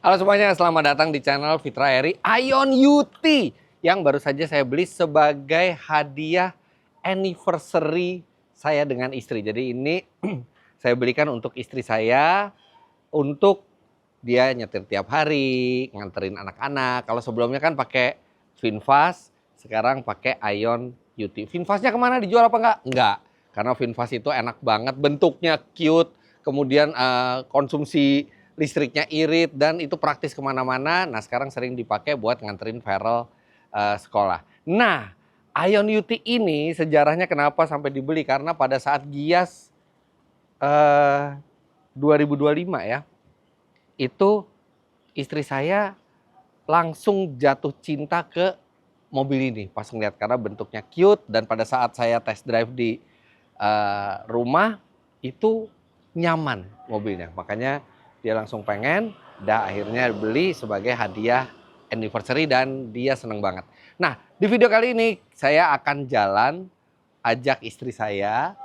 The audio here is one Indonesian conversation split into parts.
Halo semuanya, selamat datang di channel Fitra Eri Ion UT yang baru saja saya beli sebagai hadiah anniversary saya dengan istri. Jadi ini saya belikan untuk istri saya, untuk dia nyetir tiap hari, nganterin anak-anak. Kalau sebelumnya kan pakai VinFast, sekarang pakai Ion UT. VinFastnya kemana, dijual apa enggak? Enggak, karena VinFast itu enak banget, bentuknya cute, kemudian konsumsi listriknya irit dan itu praktis kemana-mana. Nah sekarang sering dipakai buat nganterin Farel sekolah. Nah Ion UT ini sejarahnya kenapa sampai dibeli, karena pada saat Gias 2025 ya, itu istri saya langsung jatuh cinta ke mobil ini pas ngeliat karena bentuknya cute, dan pada saat saya test drive di rumah itu nyaman mobilnya, makanya dia langsung pengen, akhirnya beli sebagai hadiah anniversary dan dia seneng banget. Nah di video kali ini saya akan jalan ajak istri saya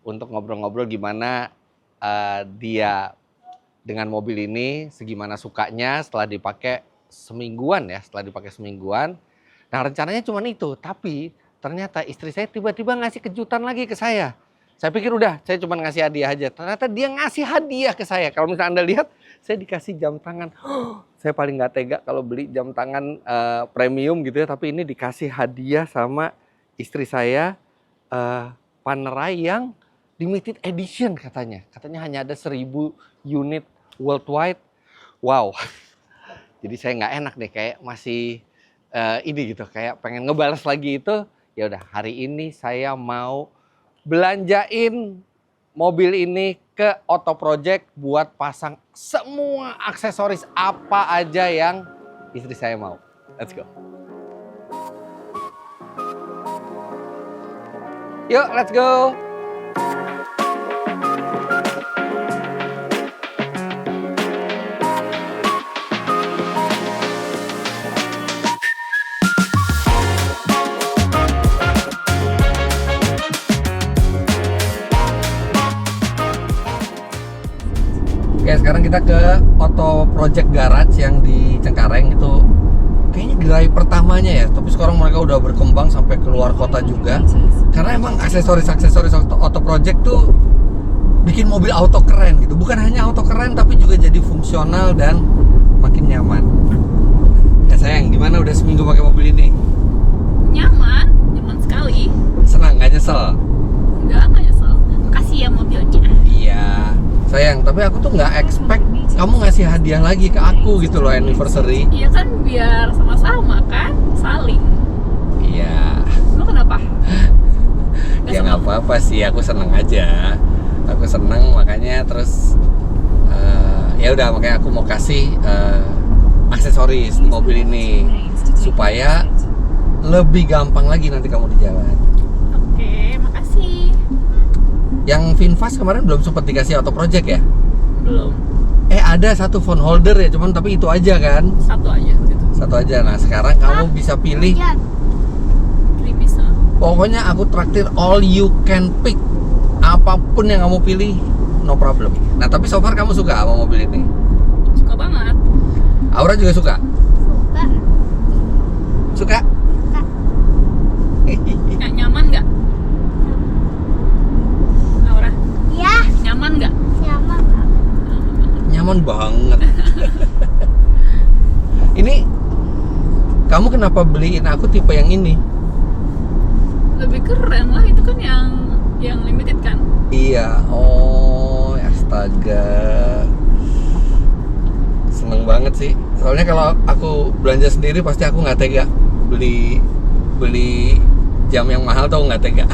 untuk ngobrol-ngobrol gimana dia dengan mobil ini, segimana sukanya setelah dipakai semingguan ya, Nah rencananya cuma itu, tapi ternyata istri saya tiba-tiba ngasih kejutan lagi ke saya. Saya pikir udah, saya cuma ngasih hadiah aja. Ternyata dia ngasih hadiah ke saya. Kalau misalnya Anda lihat, saya dikasih jam tangan. Saya paling nggak tega kalau beli jam tangan premium gitu ya. Tapi ini dikasih hadiah sama istri saya, Panerai yang limited edition katanya. Katanya hanya ada 1000 unit worldwide. Wow. Jadi saya nggak enak deh, kayak masih ini gitu, kayak pengen ngebales lagi itu. Ya udah, hari ini saya mau belanjain mobil ini ke Auto Project buat pasang semua aksesoris apa aja yang istri saya mau. Let's go. Yuk, let's go. Oke, sekarang kita ke Auto Project Garage yang di Cengkareng. Itu kayaknya gerai pertamanya ya, tapi sekarang mereka udah berkembang sampai keluar kota juga. Karena emang aksesoris Auto Project tuh bikin mobil auto keren gitu. Bukan hanya auto keren, tapi juga jadi fungsional dan makin nyaman. Ya sayang, gimana udah seminggu pakai mobil ini? Nyaman sekali. Senang, nggak nyesel? Nggak nyesel. Makasih ya mobilnya. Iya. Sayang, tapi aku tuh nggak expect kamu ngasih hadiah lagi ke aku gitu loh, anniversary. Iya kan, biar sama-sama kan, saling. Iya. Lo kenapa? Ya nggak apa-apa sih, aku seneng aja. Aku seneng makanya terus ya udah, makanya aku mau kasih aksesoris di mobil ini supaya lebih gampang lagi nanti kamu di jalan. Oke, makasih. Yang VinFast kemarin belum sempat dikasih Auto Project ya? Belum. Ada satu phone holder ya, cuman tapi itu aja kan? Satu aja gitu. Satu aja. Nah sekarang kamu bisa pilih. Pilih bisa. Pokoknya aku traktir all you can pick. Apapun yang kamu pilih, no problem. Nah tapi so far kamu suka sama mobil ini? Suka banget. Aura juga suka? Suka. Suka? Nggak nyaman nggak? Aura, Ya, nyaman nggak? sama. Nyaman banget. Ini kamu kenapa beliin aku tipe yang ini? Lebih keren lah, itu kan yang limited kan. Iya, oh astaga, seneng banget sih. Soalnya kalau aku belanja sendiri pasti aku nggak tega beli jam yang mahal, tau nggak tega.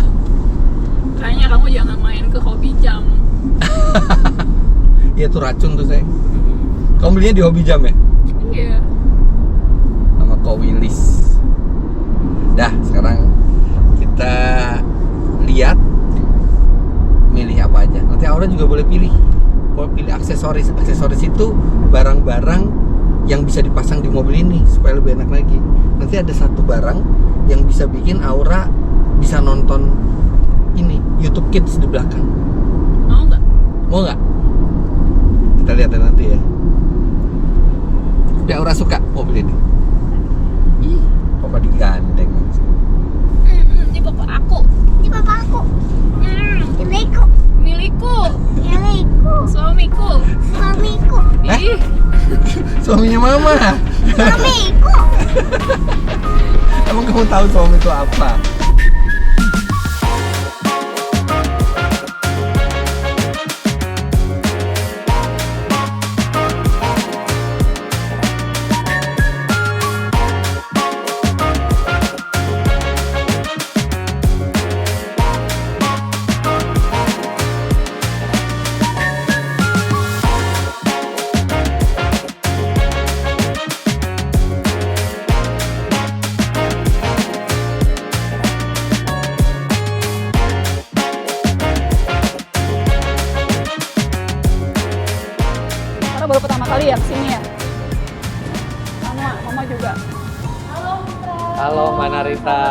Kayaknya kamu jangan main ke hobi jam. Iya tuh racun tuh sayang. Kamu belinya di hobi jam ya? Iya. Sama Kowilis. Dah, sekarang kita lihat milih apa aja. Nanti Aura juga boleh pilih. Boleh pilih aksesoris. Aksesoris itu barang-barang yang bisa dipasang di mobil ini supaya lebih enak lagi. Nanti ada satu barang yang bisa bikin Aura bisa nonton ini YouTube Kids di belakang. Mau nggak? Mau nggak? Kita lihat ya nanti ya. Tapi Aura suka mobil ini. Ih, papa digandeng. Ini bapak aku. Ini bapakku. Milikku. Milikku. Milikku. Suamiku. Suamiku. Ih, Suaminya mama. Suamiku. Emang kamu tahu suami itu apa? karena baru pertama kali ya kesini ya. Mama juga. Halo Mbak Narita.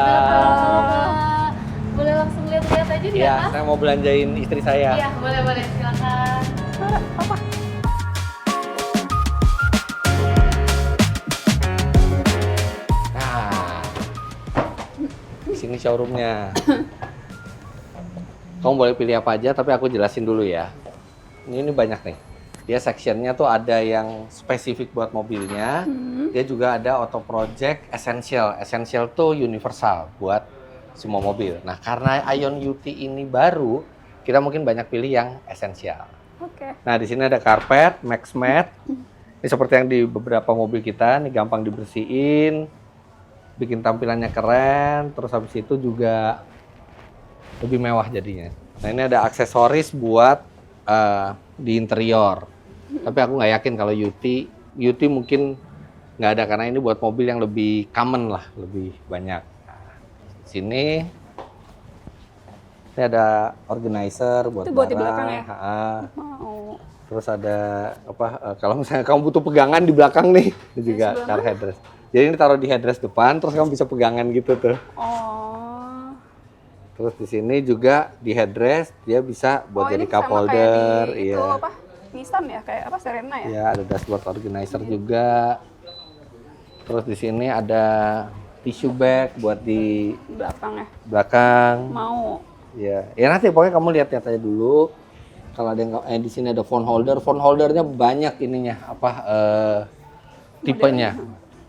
Boleh langsung lihat-lihat aja nih Iya, saya mau belanjain istri saya. Iya, boleh silakan. Apa? Nah, di sini showroomnya. Kamu boleh pilih apa aja, tapi aku jelasin dulu ya. Ini banyak nih. Dia sectionnya tuh ada yang spesifik buat mobilnya. Dia juga ada auto project essential. Essential tuh universal buat semua mobil. Nah, karena Ion UT ini baru, kita mungkin banyak pilih yang essential. Oke. Nah, di sini ada karpet, max mat. Ini seperti yang di beberapa mobil kita, nih gampang dibersihin, bikin tampilannya keren, terus habis itu juga lebih mewah jadinya. Nah, ini ada aksesoris buat di interior. Tapi aku nggak yakin kalau UT mungkin nggak ada karena ini buat mobil yang lebih common lah, lebih banyak. Nah, sini ini ada organizer buat Itu buat di barang. belakang ya? Mau. Terus ada apa? Kalau misalnya kamu butuh pegangan di belakang nih, ini juga sebelah car headrest. Jadi ini taruh di headrest depan, terus kamu bisa pegangan gitu tuh. Oh. Terus di sini juga di headrest dia bisa buat jadi ini cup sama kayak holder, di iya. Itu apa? Nissan ya, kayak apa Serena ya? Ya, ada dashboard organizer juga. Terus di sini ada tissue bag buat di Belakang ya. belakang. Mau. Ya, ya nanti pokoknya kamu lihat-lihat aja dulu. Kalau ada yang di sini ada phone holder, phone holdernya banyak ininya tipenya.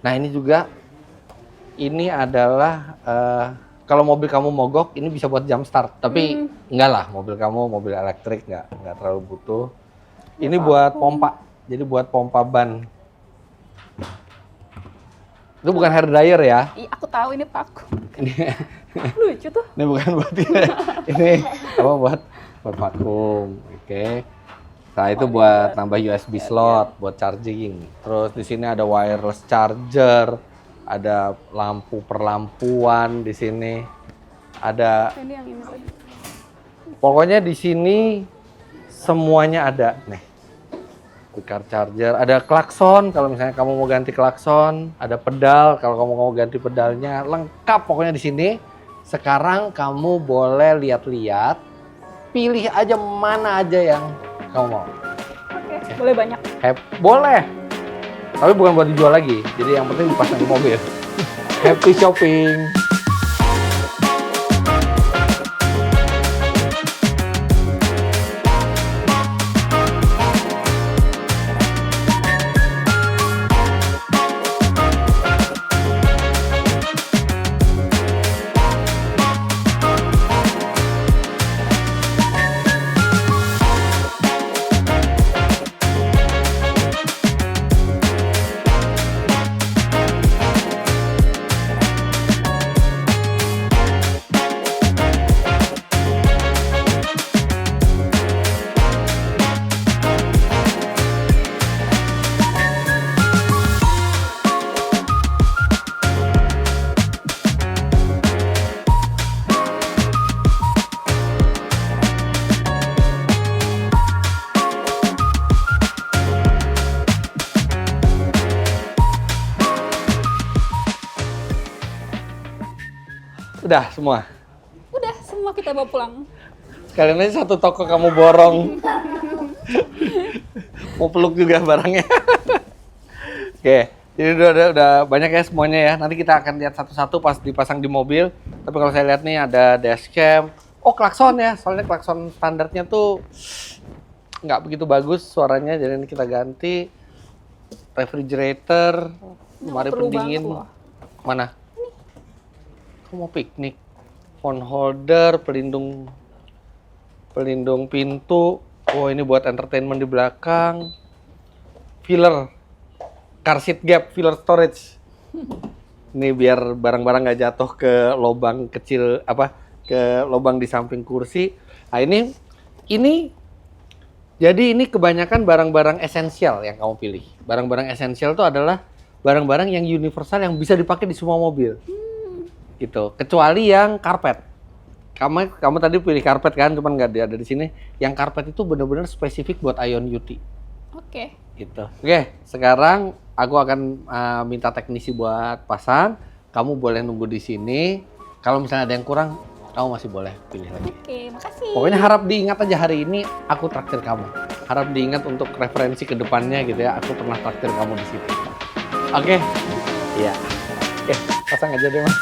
Nah ini juga ini adalah kalau mobil kamu mogok ini bisa buat jump start, tapi enggak lah mobil kamu mobil elektrik nggak terlalu butuh. Ini buat pompa, jadi buat pompa ban. Itu bukan hair dryer ya? Ih, aku tahu ini paku. Ini Lucu tuh. ini bukan buat ini apa buat vakum, oke. Nah itu buat nambah USB slot, buat charging. Terus di sini ada wireless charger, ada lampu perlampuan di sini, ada. Ini yang ini tadi. Pokoknya di sini semuanya ada nih. Car charger, ada klakson kalau misalnya kamu mau ganti klakson, ada pedal kalau kamu mau ganti pedalnya, lengkap pokoknya di sini. Sekarang kamu boleh lihat-lihat, pilih aja mana aja yang kamu mau. Oke, boleh banyak. Boleh, tapi bukan buat dijual lagi. Jadi yang penting dipasang di mobil. Happy shopping. Udah semua. Udah, semua kita bawa pulang. Sekalian aja satu toko kamu borong. Mau peluk juga barangnya. Oke. Jadi udah banyak ya semuanya ya. Nanti kita akan lihat satu-satu pas dipasang di mobil. Tapi kalau saya lihat nih ada dashcam. Oh, klakson ya. Soalnya klakson standarnya tuh nggak begitu bagus suaranya. Jadi ini kita ganti. Refrigerator, lemari perlu pendingin. banget loh. Mana? Kamu mau piknik? Phone holder, pelindung pintu. Oh, ini buat entertainment di belakang. Filler, car seat gap, filler storage. Ini biar barang-barang nggak jatuh ke lubang kecil ke lubang di samping kursi. Nah, ini jadi ini kebanyakan barang-barang esensial yang kamu pilih. Barang-barang esensial itu adalah barang-barang yang universal yang bisa dipakai di semua mobil. Gitu. Kecuali yang karpet. Kamu tadi pilih karpet kan, cuman nggak ada di sini. Yang karpet itu benar-benar spesifik buat Ion UT. Oke. Gitu. Oke, sekarang aku akan minta teknisi buat pasang. Kamu boleh nunggu di sini. Kalau misalnya ada yang kurang, kamu masih boleh pilih lagi. Oke, makasih. Pokoknya harap diingat aja hari ini aku traktir kamu. Harap diingat untuk referensi ke depannya gitu ya. Aku pernah traktir kamu di situ. Oke? Iya. Oke, pasang aja deh, Mas.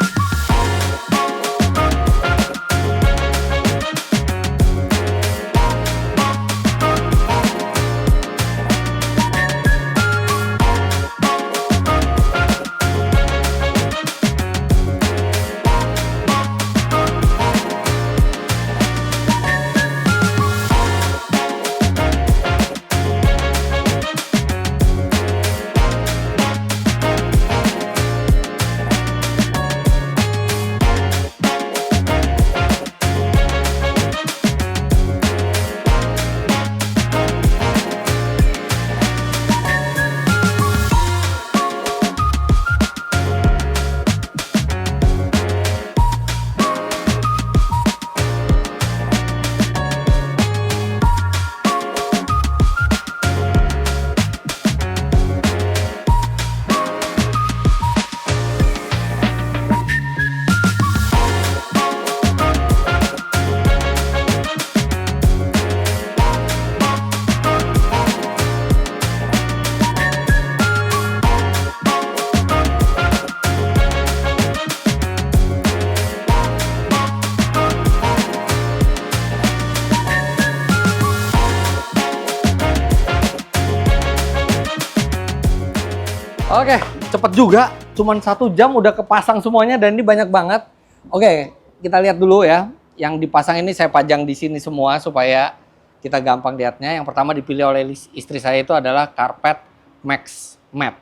Oke, cepet juga. Cuman 1 jam udah kepasang semuanya dan ini banyak banget. Oke, kita lihat dulu ya. Yang dipasang ini saya pajang di sini semua supaya kita gampang lihatnya. Yang pertama dipilih oleh istri saya itu adalah Carpet Max Matte.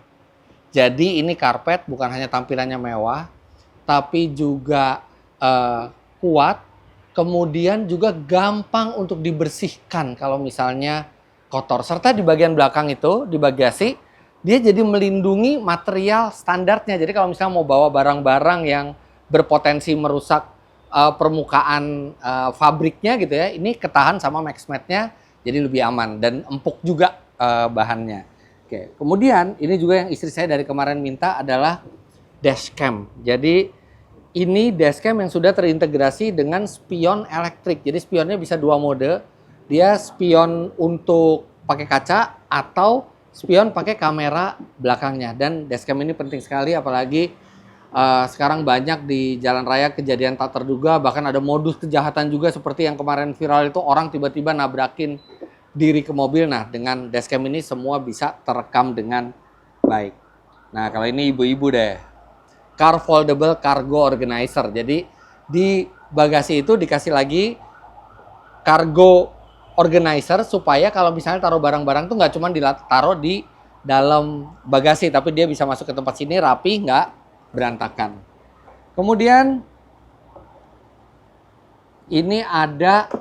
Jadi ini karpet bukan hanya tampilannya mewah, tapi juga kuat. Kemudian juga gampang untuk dibersihkan kalau misalnya kotor. Serta di bagian belakang itu, di bagasi, dia jadi melindungi material standarnya. Jadi kalau misalnya mau bawa barang-barang yang berpotensi merusak permukaan fabriknya gitu ya, ini ketahan sama Max Matte-nya, jadi lebih aman dan empuk juga bahannya. Oke, kemudian ini juga yang istri saya dari kemarin minta adalah dashcam. Jadi ini dashcam yang sudah terintegrasi dengan spion elektrik. Jadi spionnya bisa 2 mode. Dia spion untuk pakai kaca atau spion pakai kamera belakangnya. Dan dashcam ini penting sekali apalagi sekarang banyak di jalan raya kejadian tak terduga, bahkan ada modus kejahatan juga seperti yang kemarin viral itu, orang tiba-tiba nabrakin diri ke mobil. Nah, dengan dashcam ini semua bisa terekam dengan baik. Nah, kalau ini ibu-ibu deh. Car Foldable Cargo Organizer. Jadi di bagasi itu dikasih lagi cargo organizer supaya kalau misalnya taruh barang-barang tuh nggak cuma ditaruh di dalam bagasi, tapi dia bisa masuk ke tempat sini rapi, nggak berantakan. Kemudian ini ada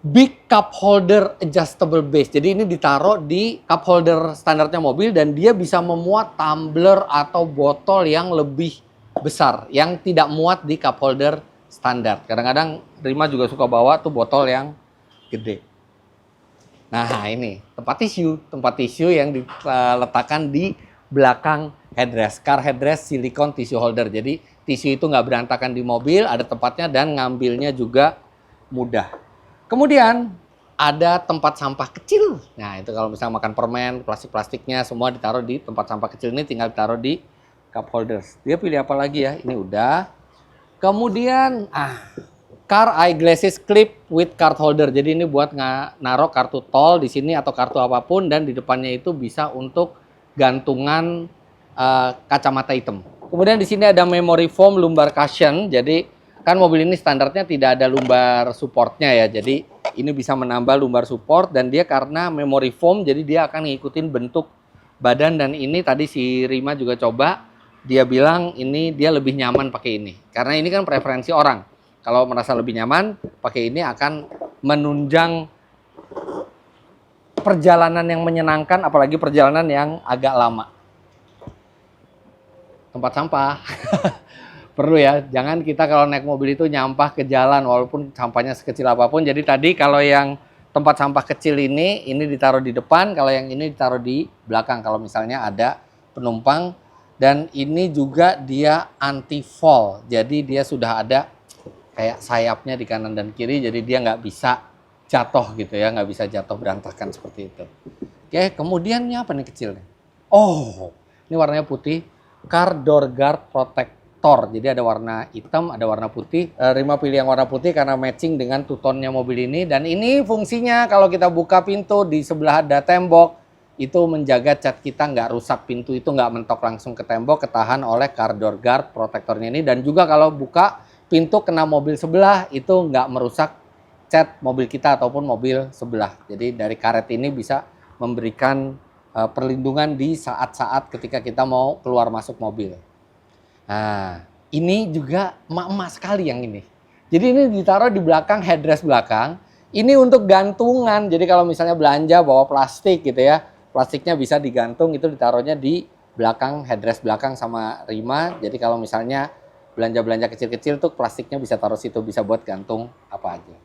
big cup holder adjustable base. Jadi ini ditaruh di cup holder standarnya mobil dan dia bisa memuat tumbler atau botol yang lebih besar yang tidak muat di cup holder standar. Kadang-kadang Rima juga suka bawa tuh botol yang gede. Nah, ini tempat tisu yang diletakkan di belakang headrest, car headrest silikon tissue holder. Jadi tisu itu nggak berantakan di mobil, ada tempatnya dan ngambilnya juga mudah. Kemudian ada tempat sampah kecil. Nah, itu kalau misalnya makan permen, plastik-plastiknya semua ditaruh di tempat sampah kecil ini, tinggal ditaruh di cup holders. Dia pilih apa lagi ya? Ini udah. Kemudian, car eyeglasses clip with card holder. Jadi ini buat naruh kartu tol di sini atau kartu apapun, dan di depannya itu bisa untuk gantungan kacamata hitam. Kemudian di sini ada memory foam lumbar cushion. Jadi kan mobil ini standarnya tidak ada lumbar supportnya ya. Jadi ini bisa menambah lumbar support, dan dia karena memory foam jadi dia akan ngikutin bentuk badan. Dan ini tadi si Rima juga coba, dia bilang ini dia lebih nyaman pakai ini. Karena ini kan preferensi orang. Kalau merasa lebih nyaman pakai ini akan menunjang perjalanan yang menyenangkan, apalagi perjalanan yang agak lama. Tempat sampah. Perlu ya, jangan kita kalau naik mobil itu nyampah ke jalan walaupun sampahnya sekecil apapun. Jadi tadi kalau yang tempat sampah kecil ini ditaruh di depan, kalau yang ini ditaruh di belakang kalau misalnya ada penumpang. Dan ini juga dia anti fall, jadi dia sudah ada kayak sayapnya di kanan dan kiri, jadi dia nggak bisa jatuh gitu ya, nggak bisa jatuh berantakan seperti itu. Oke, kemudiannya apa nih kecilnya? Oh, ini warnanya putih, car door guard protector. Jadi ada warna hitam, ada warna putih. Rima pilih yang warna putih karena matching dengan two-tone-nya mobil ini. Dan ini fungsinya kalau kita buka pintu di sebelah ada tembok, itu menjaga cat kita nggak rusak, pintu itu nggak mentok langsung ke tembok, ketahan oleh car door guard protectornya ini. Dan juga kalau buka pintu kena mobil sebelah, itu nggak merusak cat mobil kita ataupun mobil sebelah. Jadi dari karet ini bisa memberikan perlindungan di saat-saat ketika kita mau keluar masuk mobil. Nah, ini juga emak-emak sekali yang ini. Jadi ini ditaruh di belakang headrest belakang. Ini untuk gantungan. Jadi kalau misalnya belanja bawa plastik gitu ya, plastiknya bisa digantung, itu ditaruhnya di belakang headrest belakang sama Rima. Jadi kalau misalnya belanja-belanja kecil-kecil tuh plastiknya bisa taruh situ, bisa buat gantung apa aja.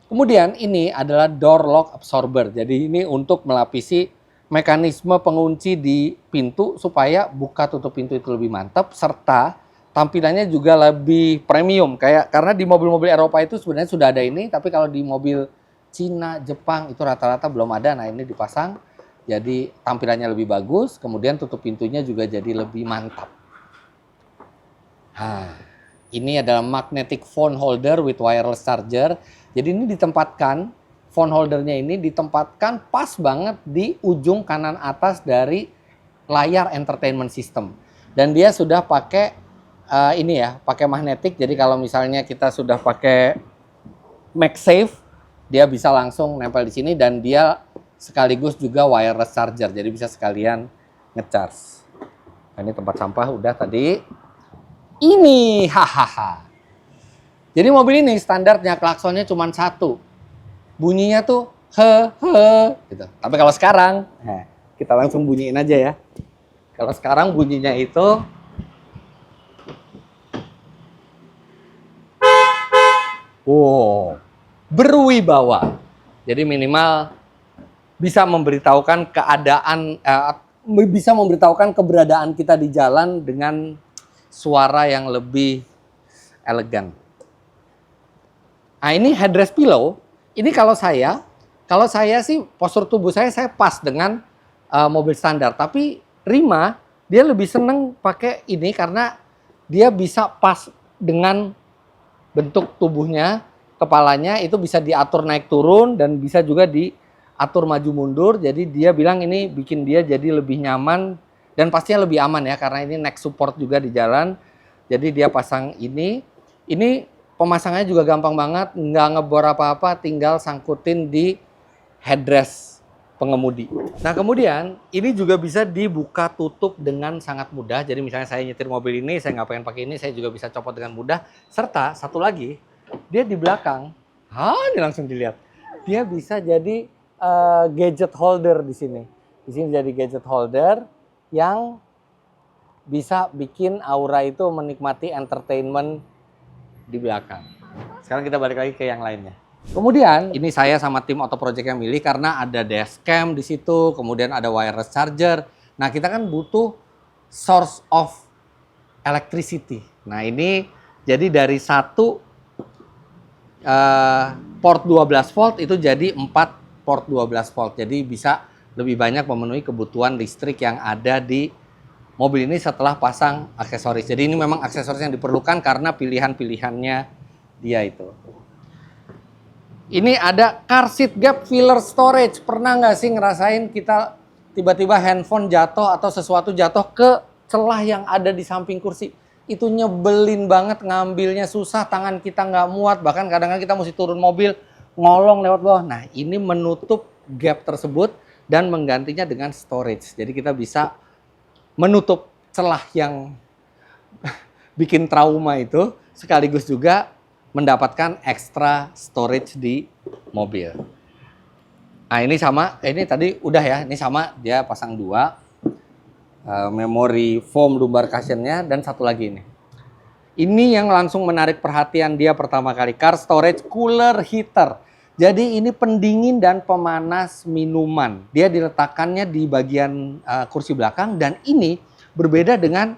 Kemudian ini adalah door lock absorber. Jadi ini untuk melapisi mekanisme pengunci di pintu supaya buka tutup pintu itu lebih mantap, serta tampilannya juga lebih premium. Karena di mobil-mobil Eropa itu sebenarnya sudah ada ini, tapi kalau di mobil Cina, Jepang itu rata-rata belum ada. Nah, ini dipasang jadi tampilannya lebih bagus, kemudian tutup pintunya juga jadi lebih mantap. Nah, ini adalah magnetic phone holder with wireless charger. Jadi ini ditempatkan, phone holdernya ini ditempatkan pas banget di ujung kanan atas dari layar entertainment system. Dan dia sudah pakai ini ya, pakai magnetik. Jadi kalau misalnya kita sudah pakai MagSafe, dia bisa langsung nempel di sini, dan dia sekaligus juga wireless charger. Jadi bisa sekalian ngecharge. Nah, ini tempat sampah udah tadi. Ini hahaha. Jadi mobil ini standarnya klaksonnya cuma satu. Bunyinya tuh he gitu. Tapi kalau sekarang, kita langsung bunyiin aja ya. Kalau sekarang bunyinya itu berwibawa. Jadi minimal bisa memberitahukan keadaan, bisa memberitahukan keberadaan kita di jalan dengan suara yang lebih elegan. Nah, ini headrest pillow. Ini kalau saya sih postur tubuh saya pas dengan mobil standar. Tapi Rima dia lebih seneng pakai ini karena dia bisa pas dengan bentuk tubuhnya, kepalanya itu bisa diatur naik turun dan bisa juga diatur maju mundur. Jadi dia bilang ini bikin dia jadi lebih nyaman dan pastinya lebih aman ya, karena ini neck support juga di jalan. Jadi dia pasang ini. Pemasangannya juga gampang banget, nggak ngebor apa-apa, tinggal sangkutin di headrest pengemudi. Nah, kemudian ini juga bisa dibuka tutup dengan sangat mudah. Jadi misalnya saya nyetir mobil ini, saya nggak pengen pakai ini, saya juga bisa copot dengan mudah. Serta satu lagi, dia di belakang, ini langsung dilihat, dia bisa jadi gadget holder di sini. Di sini jadi gadget holder yang bisa bikin aura itu menikmati entertainment di belakang. Sekarang kita balik lagi ke yang lainnya. Kemudian ini saya sama tim Auto Project yang milih karena ada dashcam di situ, kemudian ada wireless charger. Nah, kita kan butuh source of electricity. Nah, ini jadi dari satu port 12 volt itu jadi 4 port 12 volt. Jadi bisa lebih banyak memenuhi kebutuhan listrik yang ada di mobil ini setelah pasang aksesoris. Jadi ini memang aksesoris yang diperlukan karena pilihan-pilihannya dia itu. Ini ada car seat gap filler storage. Pernah nggak sih ngerasain kita tiba-tiba handphone jatuh atau sesuatu jatuh ke celah yang ada di samping kursi? Itu nyebelin banget, ngambilnya susah, tangan kita nggak muat, bahkan kadang-kadang kita mesti turun mobil, ngolong lewat bawah. Nah, ini menutup gap tersebut dan menggantinya dengan storage. Jadi kita bisa menutup celah yang bikin trauma itu, sekaligus juga mendapatkan extra storage di mobil. Nah, ini sama, ini tadi udah ya, ini sama, dia pasang 2. Memori foam lumbar cushionnya dan satu lagi ini. Ini yang langsung menarik perhatian dia pertama kali, car storage cooler heater. Jadi ini pendingin dan pemanas minuman. Dia diletakkannya di bagian kursi belakang dan ini berbeda dengan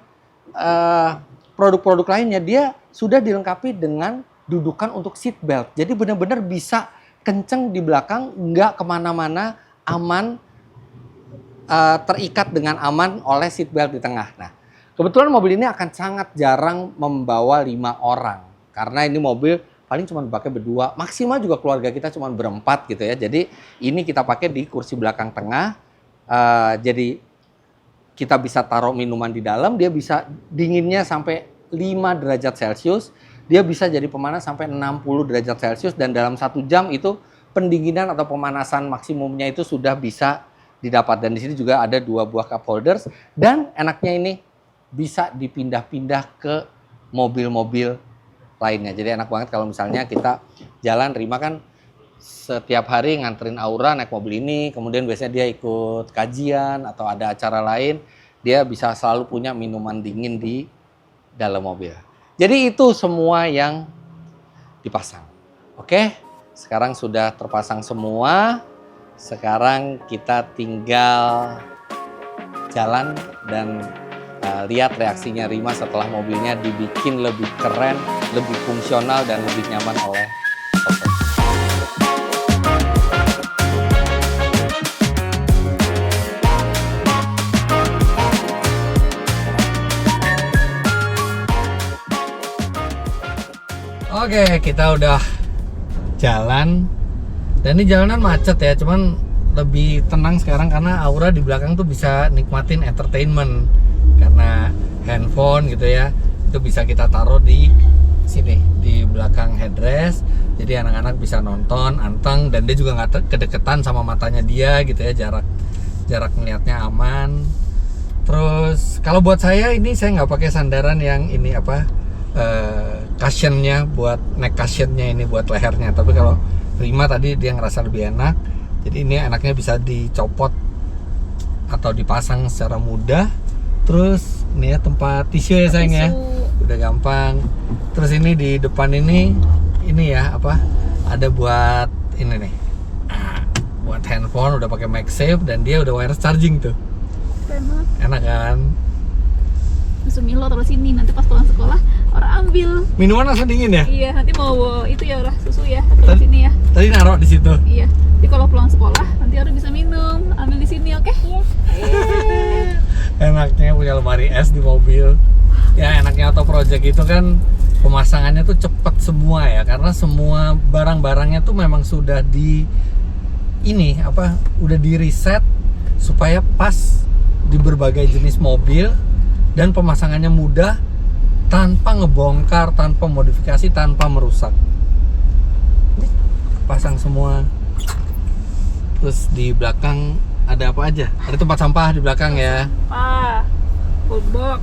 produk-produk lainnya. Dia sudah dilengkapi dengan dudukan untuk seat belt. Jadi benar-benar bisa kenceng di belakang, nggak kemana-mana, aman. Terikat dengan aman oleh seat belt di tengah. Nah, kebetulan mobil ini akan sangat jarang membawa 5 orang. Karena ini mobil paling cuma dipakai berdua. Maksimal juga keluarga kita cuma berempat gitu ya. Jadi ini kita pakai di kursi belakang tengah. Jadi kita bisa taruh minuman di dalam. Dia bisa dinginnya sampai 5 derajat Celcius. Dia bisa jadi pemanas sampai 60 derajat Celcius. Dan dalam 1 jam itu pendinginan atau pemanasan maksimumnya itu sudah bisa didapat. Dan di sini juga ada 2 buah cup holders dan enaknya ini bisa dipindah-pindah ke mobil-mobil lainnya. Jadi enak banget kalau misalnya kita jalan, Rima kan setiap hari nganterin Aura naik mobil ini, kemudian biasanya dia ikut kajian atau ada acara lain, dia bisa selalu punya minuman dingin di dalam mobil. Jadi itu semua yang dipasang. Oke, sekarang sudah terpasang semua. Sekarang kita tinggal jalan dan lihat reaksinya Rima setelah mobilnya dibikin lebih keren, lebih fungsional, dan lebih nyaman oleh shopper. Oke, kita udah jalan. Dan ini jalanan macet ya, cuman lebih tenang sekarang karena Aura di belakang tuh bisa nikmatin entertainment. Karena handphone gitu ya, itu bisa kita taruh di sini, di belakang headrest. Jadi anak-anak bisa nonton, anteng, dan dia juga nggak kedeketan sama matanya dia gitu ya, jarak melihatnya aman. Terus kalau buat saya ini saya nggak pakai sandaran yang ini apa, cushionnya buat neck cushionnya ini buat lehernya. Tapi kalau Rima tadi dia ngerasa lebih enak, jadi ini enaknya bisa dicopot atau dipasang secara mudah. Terus ini ya tempat tisu ya sayang ya, udah gampang. Terus ini di depan ini ya apa, ada buat ini nih, buat handphone, udah pakai MagSafe dan dia udah wireless charging tuh. Keren banget. Enak kan? Langsung Milo taruh sini, nanti pas pulang sekolah orang ambil. Minuman langsung dingin ya? Iya, nanti mau itu ya orang susu ya, taruh sini ya. Tadi naruh di situ. Iya. Jadi kalau pulang sekolah nanti orang bisa minum, ambil di sini, oke? Iya. Enaknya punya lemari es di mobil. Ya enaknya auto project itu kan pemasangannya tuh cepet semua ya, karena semua barang-barangnya tuh memang sudah udah di reset supaya pas di berbagai jenis mobil dan pemasangannya mudah tanpa ngebongkar, tanpa modifikasi, tanpa merusak. Ini pasang semua. Terus di belakang ada apa aja? Ada tempat sampah di belakang ya. Full box.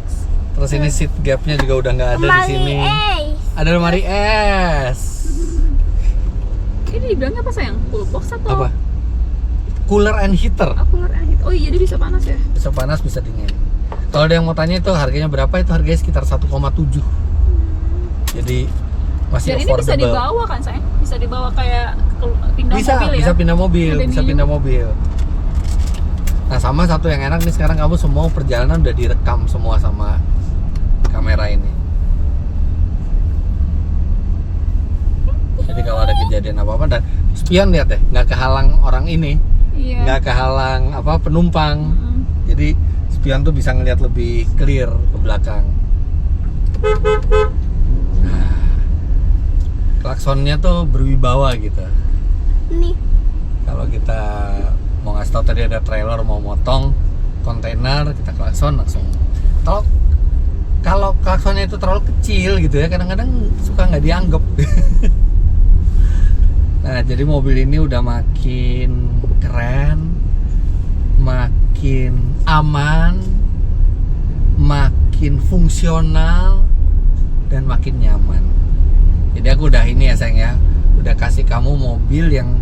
Terus ini seat gapnya juga udah nggak ada di sini. Ada lemari es. Ini dibilangnya apa sayang? Full box atau? Apa? Cooler and heater. Cooler and heat. Oh iya, jadi bisa panas ya? Bisa panas, bisa dingin. Kalau ada yang mau tanya itu harganya berapa? Itu harganya sekitar 1,7. Jadi masih dan affordable. ini bisa dibawa kan sayang? Bisa dibawa kayak pindah Bisa, mobil ya? bisa pindah mobil, Ada bisa menu. pindah mobil. Nah sama satu yang enak nih, sekarang kamu semua perjalanan udah direkam semua sama kamera ini. Jadi kalau ada kejadian apa-apa, dan spion lihat ya, nggak kehalang orang ini, Iya. nggak kehalang penumpang. Mm-mm. Jadi spion tuh bisa ngelihat lebih clear ke belakang. Nah, klaksonnya tuh berwibawa gitu. Nih. Kalau kita mau ngasih tahu tadi ada trailer mau motong kontainer, kita klakson langsung. Kalau klaksonnya itu terlalu kecil gitu ya, kadang-kadang suka nggak dianggap. Nah, jadi mobil ini udah makin keren, makin aman, makin fungsional, dan makin nyaman. Jadi aku udah ini ya sayang ya, udah kasih kamu mobil yang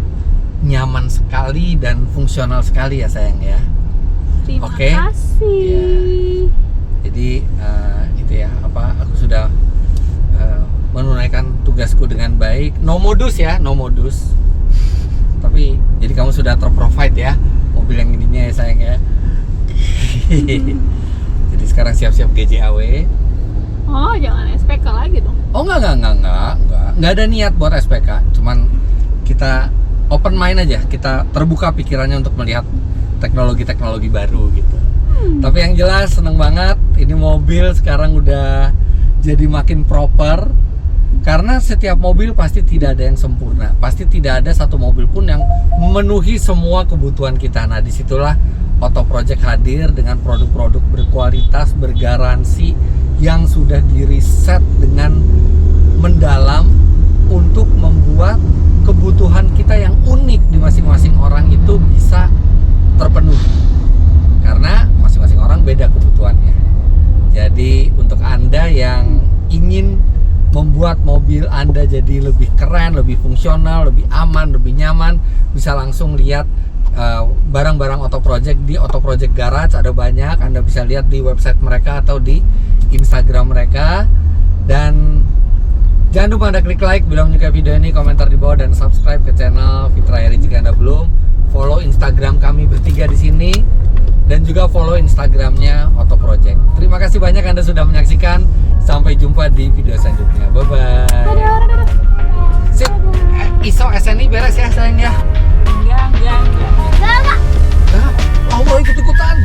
nyaman sekali dan fungsional sekali ya sayang ya. Terima Oke. kasih. Jadi itu ya, aku sudah menunaikan tugasku dengan baik. No modus ya, no modus. Tapi jadi kamu sudah terprovide ya mobil yang ininya ya sayang ya. Jadi sekarang siap-siap GJAW. Oh, jangan SPK lagi dong. Oh enggak ada niat buat SPK. Cuman kita open mind aja, kita terbuka pikirannya untuk melihat teknologi-teknologi baru gitu. Tapi yang jelas seneng banget, ini mobil sekarang udah jadi makin proper. Karena setiap mobil pasti tidak ada yang sempurna, pasti tidak ada satu mobil pun yang memenuhi semua kebutuhan kita. Nah, disitulah Auto Project hadir dengan produk-produk berkualitas, bergaransi yang sudah diriset dengan mendalam untuk membuat kebutuhan kita yang unik di masing-masing orang itu bisa terpenuhi. Karena masing-masing orang beda kebutuhannya. Jadi untuk Anda yang ingin membuat mobil Anda jadi lebih keren, lebih fungsional, lebih aman, lebih nyaman, bisa langsung lihat barang-barang Auto Project di Auto Project Garage. Ada banyak, Anda bisa lihat di website mereka atau di Instagram mereka. Dan jangan lupa Anda klik like bila menyukai video ini, komentar di bawah, dan subscribe ke channel Fitra Heri jika Anda belum. Follow Instagram kami bertiga di sini, dan juga follow Instagramnya Auto Project. Terima kasih banyak Anda sudah menyaksikan. Sampai jumpa di video selanjutnya. Bye bye. Sip. ISO SNI beres ya sayang ya. Enggak. Enggak. Oh, ikut-ikutan.